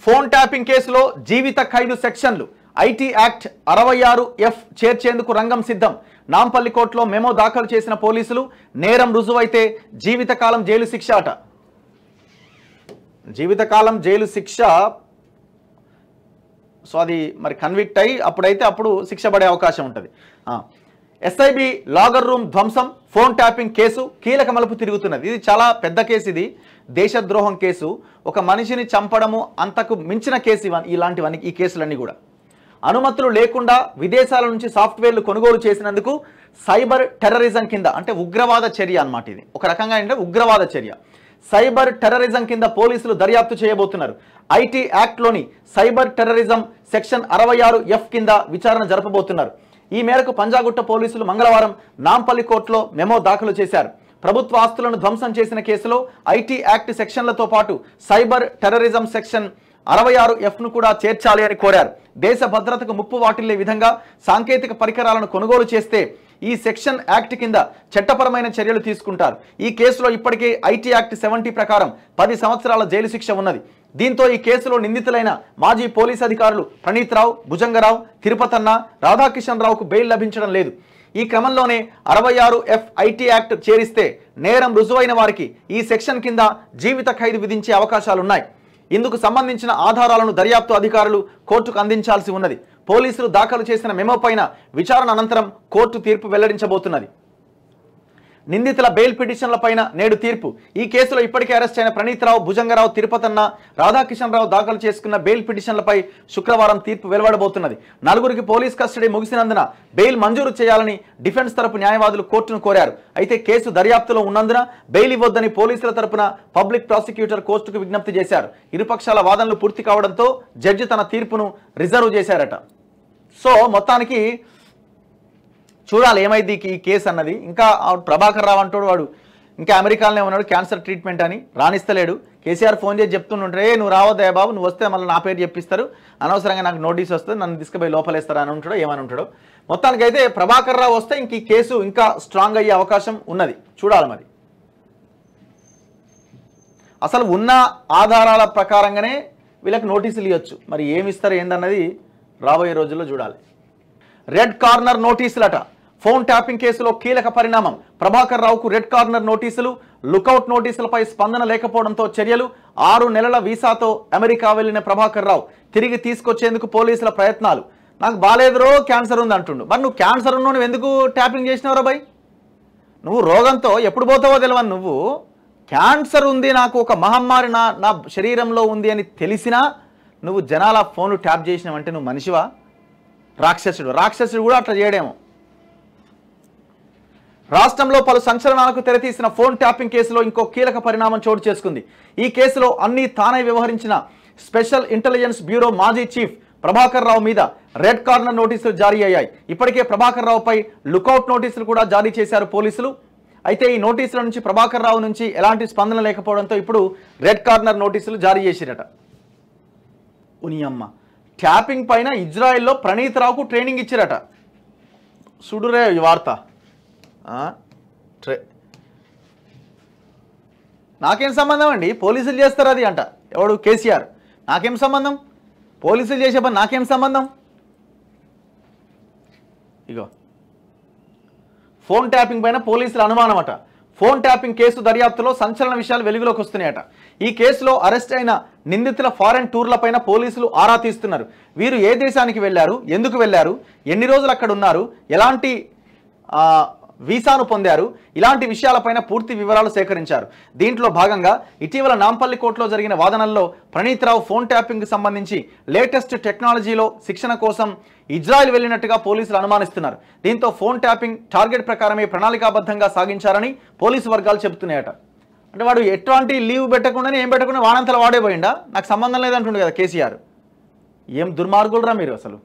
Phone tapping కేసులో జీవిత ఖైదు సెక్షన్లు ఐటీ యాక్ట్ 66F చేర్చేందుకు రంగం సిద్ధం. నాంపల్లి కోర్టులో మెమో దాఖలు చేసిన పోలీసులు నేరం రుజువైతే జీవితకాలం జైలు శిక్ష అట. జీవితకాలం జైలు శిక్ష. సో అది మరి కన్విక్ట్ అయ్యి అప్పుడు శిక్ష పడే అవకాశం ఉంటుంది. ఎస్ఐబి లాగర్ రూమ్ ధ్వంసం, ఫోన్ ట్యాపింగ్ కేసు కీలక మలుపు తిరుగుతున్నది. ఇది చాలా పెద్ద కేసు. ఇది దేశద్రోహం కేసు. ఒక మనిషిని చంపడము అంతకు మించిన కేసు ఇలాంటివన్నీ. ఈ కేసులన్నీ కూడా అనుమతులు లేకుండా విదేశాల నుంచి సాఫ్ట్వేర్లు కొనుగోలు చేసినందుకు సైబర్ టెర్రరిజం కింద, అంటే ఉగ్రవాద చర్య అన్నమాట. ఇది ఒక రకంగా అంటే ఉగ్రవాద చర్య. సైబర్ టెర్రరిజం కింద పోలీసులు దర్యాప్తు చేయబోతున్నారు. ఐటీ యాక్ట్లోని సైబర్ టెర్రరిజం సెక్షన్ 66F కింద విచారణ జరపబోతున్నారు. ఈ మేరకు పంజాగుట్ట పోలీసులు మంగళవారం నాంపల్లి కోర్టులో మెమో దాఖలు చేశారు. ప్రభుత్వ ఆస్తులను ధ్వంసం చేసిన కేసులో ఐటీ యాక్ట్ సెక్షన్లతో పాటు సైబర్ టెర్రరిజం సెక్షన్ 66Fను కూడా చేర్చాలి అని కోరారు. దేశ భద్రతకు ముప్పు వాటిల్లే విధంగా సాంకేతిక పరికరాలను కొనుగోలు చేస్తే ఈ సెక్షన్ యాక్ట్ కింద చట్టపరమైన చర్యలు తీసుకుంటారు. ఈ కేసులో ఇప్పటికే ఐటీ యాక్ట్ 70 ప్రకారం 10 సంవత్సరాల జైలు శిక్ష ఉన్నది. దీంతో ఈ కేసులో నిందితులైన మాజీ పోలీస్ అధికారులు ప్రణీత్ రావు, భుజంగరావు, తిరుపతన్న, రాధాకిషన్ రావుకు బెయిల్ లభించడం లేదు. ఈ క్రమంలోనే 66F ఐటీ యాక్ట్ చేరిస్తే నేరం రుజువైన వారికి ఈ సెక్షన్ కింద జీవిత ఖైదు విధించే అవకాశాలున్నాయి. ఇందుకు సంబంధించిన ఆధారాలను దర్యాప్తు అధికారులు కోర్టుకు అందించాల్సి ఉన్నది. పోలీసులు దాఖలు చేసిన మెమో పైన విచారణ అనంతరం కోర్టు తీర్పు వెల్లడించబోతున్నది. నిందితుల బెయిల్ పిటిషన్ల పైన నేడు తీర్పు. ఈ కేసులో ఇప్పటికే అరెస్ట్ అయిన ప్రణీత్ రావు, భుజంగరావు, తిరుపతన్న, రాధాకిషన్ రావు దాఖలు చేసుకున్న బెయిల్ పిటిషన్లపై శుక్రవారం తీర్పు వెలువడబోతున్నది. నలుగురికి పోలీస్ కస్టడీ ముగిసినందున బెయిల్ మంజూరు చేయాలని డిఫెన్స్ తరపు న్యాయవాదులు కోర్టును కోరారు. అయితే కేసు దర్యాప్తులో ఉన్నందున బెయిల్ ఇవ్వొద్దని పోలీసుల తరపున పబ్లిక్ ప్రాసిక్యూటర్ కోర్టుకు విజ్ఞప్తి చేశారు. ఇరుపక్షాల వాదనలు పూర్తి కావడంతో జడ్జి తన తీర్పును రిజర్వ్ చేశారట. సో మొత్తానికి చూడాలి ఏమైంది ఈ కేసు అన్నది. ఇంకా ప్రభాకర్ రావు అంటాడు, వాడు ఇంకా అమెరికాలోనే ఉన్నాడు, క్యాన్సర్ ట్రీట్మెంట్ అని రాణిస్తలేడు. కేసీఆర్ ఫోన్ చేసి చెప్తుంటే నువ్వు రావద్దా బాబు, నువ్వు వస్తే మళ్ళీ నా పేరు చెప్పిస్తారు, అనవసరంగా నాకు నోటీస్ వస్తుంది, నన్ను తీసుకుపోయి లోపలేస్తారు అని ఉంటాడో ఏమని ఉంటాడో. మొత్తానికైతే ప్రభాకర్ రావు వస్తే ఇంక ఈ కేసు ఇంకా స్ట్రాంగ్ అయ్యే అవకాశం ఉన్నది. చూడాలి మరి. అసలు ఉన్న ఆధారాల ప్రకారంగానే వీళ్ళకి నోటీసులు ఇవ్వచ్చు. మరి ఏమిస్తారు ఏందన్నది రాబోయే రోజుల్లో చూడాలి. రెడ్ కార్నర్ నోటీసులట. ఫోన్ ట్యాపింగ్ కేసులో కీలక పరిణామం. ప్రభాకర్ రావుకు రెడ్ కార్నర్ నోటీసులు. లుకౌట్ నోటీసులపై స్పందన లేకపోవడంతో చర్యలు. 6 నెలల వీసాతో అమెరికా వెళ్లిన ప్రభాకర్ రావు తిరిగి తీసుకొచ్చేందుకు పోలీసుల ప్రయత్నాలు. నాకు బాలేదురో, క్యాన్సర్ ఉంది అంటుండు. మరి నువ్వు క్యాన్సర్ ఉన్నావు, నువ్వు ఎందుకు ట్యాపింగ్ చేసినావురా భయ్? నువ్వు రోగంతో ఎప్పుడు పోతావో తెలియని నువ్వు క్యాన్సర్ ఉంది, నాకు ఒక మహమ్మారి నా శరీరంలో ఉంది అని తెలిసినా నువ్వు జనాల ఫోన్లు ట్యాప్ చేసినావంటే నువ్వు మనిషివా? రాక్షసుడు కూడా అట్లా చేయడేమో. రాష్ట్రంలో పలు సంచలనాలకు తెరతీసిన ఫోన్ ట్యాపింగ్ కేసులో ఇంకో కీలక పరిణామం చోటు చేసుకుంది. ఈ కేసులో అన్ని తానే వ్యవహరించిన స్పెషల్ ఇంటెలిజెన్స్ బ్యూరో మాజీ చీఫ్ ప్రభాకర్ రావు మీద రెడ్ కార్నర్ నోటీసులు జారీ అయ్యాయి. ఇప్పటికే ప్రభాకర్ రావుపై లుకౌట్ నోటీసులు కూడా జారీ చేశారు పోలీసులు. అయితే ఈ నోటీసుల నుంచి ప్రభాకర్ రావు నుంచి ఎలాంటి స్పందన లేకపోవడంతో ఇప్పుడు రెడ్ కార్నర్ నోటీసులు జారీ చేసిరట. ఉనియమ్మ, ట్యాపింగ్ పైన ఇజ్రాయెల్లో ప్రణీత్ రావుకు ట్రైనింగ్ ఇచ్చిరట. సుడురే ఈ వార్త. నాకేం సంబంధం అండి, పోలీసులు చేస్తారు అది అంట. ఎవడు? కేసీఆర్. నాకేం సంబంధం? పోలీసులు చేసే పని నాకేం సంబంధం? ఇగో ఫోన్ ట్యాపింగ్ పైన పోలీసుల అనుమానం అట. ఫోన్ ట్యాపింగ్ కేసు దర్యాప్తులో సంచలన విషయాలు వెలుగులోకి వస్తున్నాయట. ఈ కేసులో అరెస్ట్ అయిన నిందితుల ఫారెన్ టూర్లపైన పోలీసులు ఆరా తీస్తున్నారు. వీరు ఏ దేశానికి వెళ్లారు, ఎందుకు వెళ్లారు, ఎన్ని రోజులు అక్కడ ఉన్నారు, ఎలాంటి వీసాను పొందారు, ఇలాంటి విషయాలపైన పూర్తి వివరాలు సేకరించారు. దీంట్లో భాగంగా ఇటీవల నాంపల్లి కోర్టులో జరిగిన వాదనల్లో ప్రణీత్ రావు ఫోన్ ట్యాపింగ్కి సంబంధించి లేటెస్ట్ టెక్నాలజీలో శిక్షణ కోసం ఇజ్రాయెల్ వెళ్ళినట్టుగా పోలీసులు అనుమానిస్తున్నారు. దీంతో ఫోన్ ట్యాపింగ్ టార్గెట్ ప్రకారమే ప్రణాళికాబద్ధంగా సాగించారని పోలీసు వర్గాలు చెబుతున్నాయట. అంటే వాడు ఎట్లాంటి లీవ్ పెట్టకుండానే ఏం పెట్టకుండా వానంతలా వాడే పోయిండా, నాకు సంబంధం లేదంటుండే కదా కేసీఆర్. ఏం దుర్మార్గులరా మీరు అసలు.